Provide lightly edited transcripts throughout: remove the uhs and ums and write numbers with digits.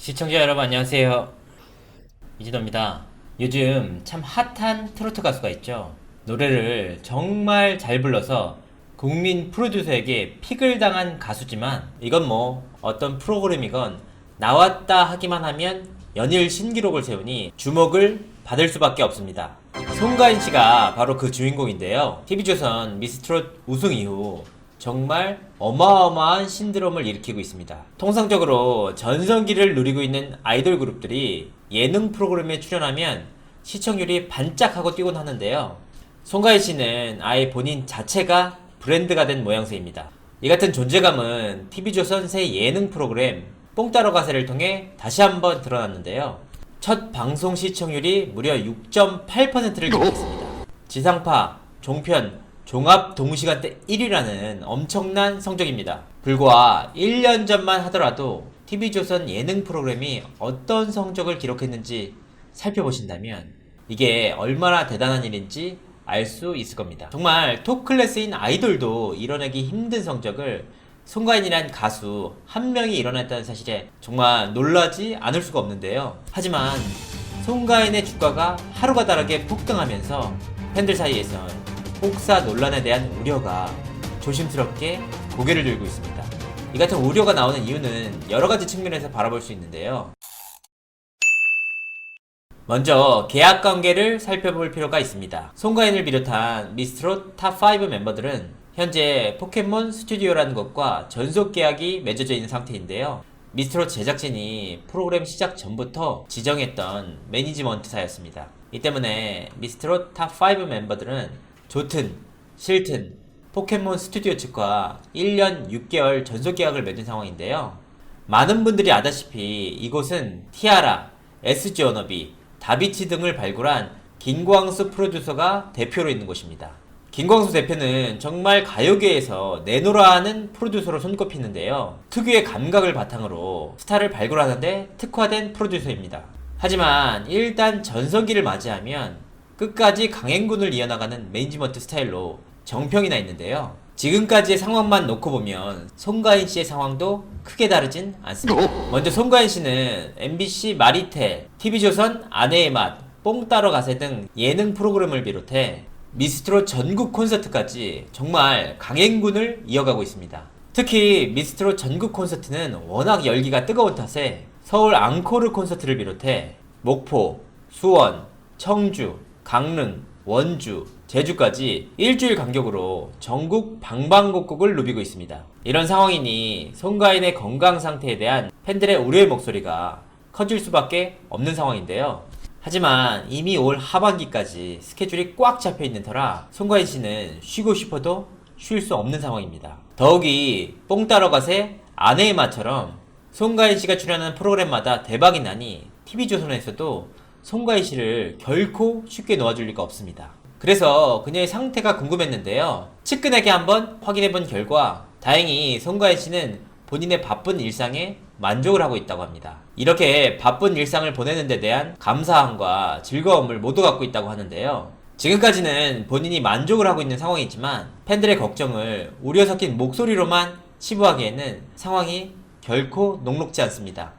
시청자 여러분 안녕하세요. 이진호입니다. 요즘 참 핫한 트로트 가수가 있죠. 노래를 정말 잘 불러서 국민 프로듀서에게 픽을 당한 가수지만 이건 뭐 어떤 프로그램이건 나왔다 하기만 하면 연일 신기록을 세우니 주목을 받을 수밖에 없습니다. 송가인 씨가 바로 그 주인공인데요. TV조선 미스트롯 우승 이후 정말 어마어마한 신드롬을 일으키고 있습니다. 통상적으로 전성기를 누리고 있는 아이돌 그룹들이 예능 프로그램에 출연하면 시청률이 반짝하고 뛰곤 하는데요. 송가인 씨는 아예 본인 자체가 브랜드가 된 모양새입니다. 이 같은 존재감은 TV조선 새 예능 프로그램 뽕 따러 가세를 통해 다시 한번 드러났는데요. 첫 방송 시청률이 무려 6.8%를 기록했습니다. 지상파, 종편, 종합 동시간대 1위라는 엄청난 성적입니다. 불과 1년 전만 하더라도 TV조선 예능 프로그램이 어떤 성적을 기록했는지 살펴보신다면 이게 얼마나 대단한 일인지 알 수 있을 겁니다. 정말 톱 클래스인 아이돌도 이뤄내기 힘든 성적을 송가인이란 가수 한 명이 이뤄냈다는 사실에 정말 놀라지 않을 수가 없는데요. 하지만 송가인의 주가가 하루가 다르게 폭등하면서 팬들 사이에선 혹사 논란에 대한 우려가 조심스럽게 고개를 들고 있습니다. 이 같은 우려가 나오는 이유는 여러 가지 측면에서 바라볼 수 있는데요. 먼저 계약 관계를 살펴볼 필요가 있습니다. 송가인을 비롯한 미스트롯 탑5 멤버들은 현재 포켓몬 스튜디오라는 것과 전속 계약이 맺어져 있는 상태인데요. 미스트롯 제작진이 프로그램 시작 전부터 지정했던 매니지먼트사였습니다. 이 때문에 미스트롯 탑5 멤버들은 좋든 싫든 포켓몬 스튜디오 측과 1년 6개월 전속 계약을 맺은 상황인데요. 많은 분들이 아다시피 이곳은 티아라, SG 워너비, 다비치 등을 발굴한 김광수 프로듀서가 대표로 있는 곳입니다. 김광수 대표는 정말 가요계에서 내노라 하는 프로듀서로 손꼽히는데요. 특유의 감각을 바탕으로 스타를 발굴하는데 특화된 프로듀서입니다. 하지만 일단 전성기를 맞이하면 끝까지 강행군을 이어나가는 매니지먼트 스타일로 정평이 나 있는데요. 지금까지의 상황만 놓고 보면 송가인 씨의 상황도 크게 다르진 않습니다. 먼저 송가인 씨는 MBC 마리텔, TV조선 아내의 맛, 뽕 따러 가세 등 예능 프로그램을 비롯해 미스트롯 전국 콘서트까지 정말 강행군을 이어가고 있습니다. 특히 미스트롯 전국 콘서트는 워낙 열기가 뜨거운 탓에 서울 앙코르 콘서트를 비롯해 목포, 수원, 청주, 강릉, 원주, 제주까지 일주일 간격으로 전국 방방곡곡을 누비고 있습니다. 이런 상황이니 송가인의 건강 상태에 대한 팬들의 우려의 목소리가 커질 수밖에 없는 상황인데요. 하지만 이미 올 하반기까지 스케줄이 꽉 잡혀 있는 터라 송가인 씨는 쉬고 싶어도 쉴 수 없는 상황입니다. 더욱이 뽕 따러 가세 아내의 맛처럼 송가인 씨가 출연하는 프로그램마다 대박이 나니 TV조선에서도 송가인 씨를 결코 쉽게 놓아줄 리가 없습니다. 그래서 그녀의 상태가 궁금했는데요. 측근에게 한번 확인해본 결과 다행히 송가인 씨는 본인의 바쁜 일상에 만족을 하고 있다고 합니다. 이렇게 바쁜 일상을 보내는 데 대한 감사함과 즐거움을 모두 갖고 있다고 하는데요. 지금까지는 본인이 만족을 하고 있는 상황이지만 팬들의 걱정을 우려 섞인 목소리로만 치부하기에는 상황이 결코 녹록지 않습니다.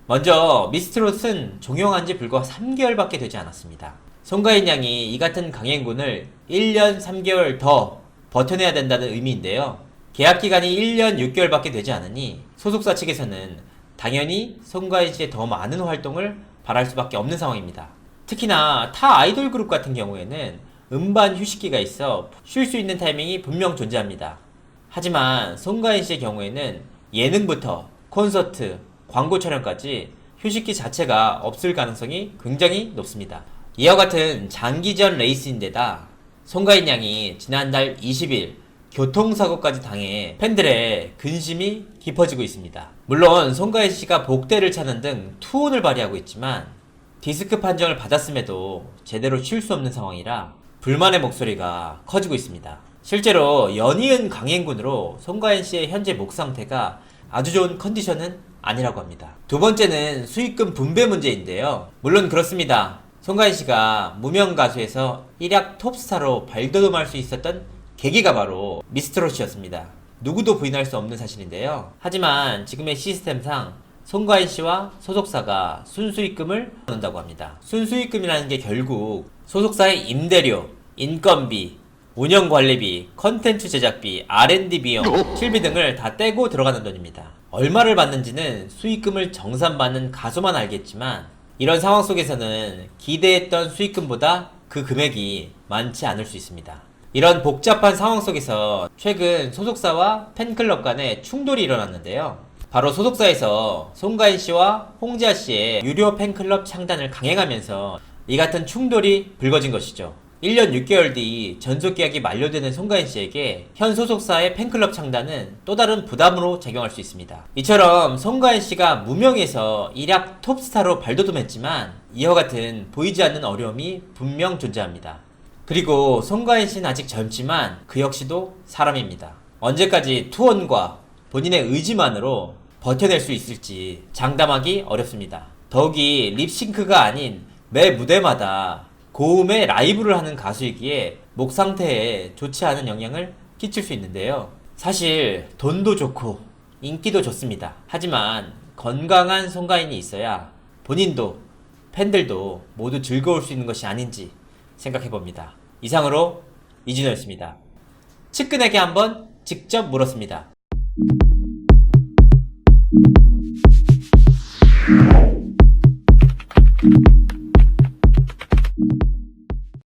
먼저 미스트롯은 종영한 지 불과 3개월밖에 되지 않았습니다. 송가인 양이 이 같은 강행군을 1년 3개월 더 버텨내야 된다는 의미인데요. 계약 기간이 1년 6개월밖에 되지 않으니 소속사 측에서는 당연히 송가인 씨의 더 많은 활동을 바랄 수밖에 없는 상황입니다. 특히나 타 아이돌 그룹 같은 경우에는 음반 휴식기가 있어 쉴 수 있는 타이밍이 분명 존재합니다. 하지만 송가인 씨의 경우에는 예능부터 콘서트, 광고 촬영까지 휴식기 자체가 없을 가능성이 굉장히 높습니다. 이와 같은 장기전 레이스인데다 송가인 양이 지난달 20일 교통사고까지 당해 팬들의 근심이 깊어지고 있습니다. 물론 송가인 씨가 복대를 차는 등 투혼을 발휘하고 있지만 디스크 판정을 받았음에도 제대로 쉴 수 없는 상황이라 불만의 목소리가 커지고 있습니다. 실제로 연이은 강행군으로 송가인 씨의 현재 목 상태가 아주 좋은 컨디션은 아니라고 합니다. 두 번째는 수익금 분배 문제인데요. 물론 그렇습니다. 송가인 씨가 무명 가수에서 일약 톱스타로 발돋움할 수 있었던 계기가 바로 미스트롯이었습니다. 누구도 부인할 수 없는 사실인데요. 하지만 지금의 시스템상 송가인 씨와 소속사가 순수익금을 얻는다고 합니다. 순수익금이라는 게 결국 소속사의 임대료, 인건비, 운영관리비, 컨텐츠 제작비, R&D 비용, 실비 등을 다 떼고 들어가는 돈입니다. 얼마를 받는지는 수익금을 정산받는 가수만 알겠지만 이런 상황 속에서는 기대했던 수익금보다 그 금액이 많지 않을 수 있습니다. 이런 복잡한 상황 속에서 최근 소속사와 팬클럽 간에 충돌이 일어났는데요. 바로 소속사에서 송가인 씨와 홍지아 씨의 유료 팬클럽 창단을 강행하면서 이 같은 충돌이 불거진 것이죠. 1년 6개월 뒤 전속 계약이 만료되는 송가인 씨에게 현 소속사의 팬클럽 창단은 또 다른 부담으로 작용할 수 있습니다. 이처럼 송가인 씨가 무명에서 일약 톱스타로 발돋움했지만 이와 같은 보이지 않는 어려움이 분명 존재합니다. 그리고 송가인 씨는 아직 젊지만 그 역시도 사람입니다. 언제까지 투혼과 본인의 의지만으로 버텨낼 수 있을지 장담하기 어렵습니다. 더욱이 립싱크가 아닌 매 무대마다 고음의 라이브를 하는 가수이기에 목 상태에 좋지 않은 영향을 끼칠 수 있는데요. 사실 돈도 좋고 인기도 좋습니다. 하지만 건강한 송가인이 있어야 본인도 팬들도 모두 즐거울 수 있는 것이 아닌지 생각해봅니다. 이상으로 이진호였습니다. 측근에게 한번 직접 물었습니다.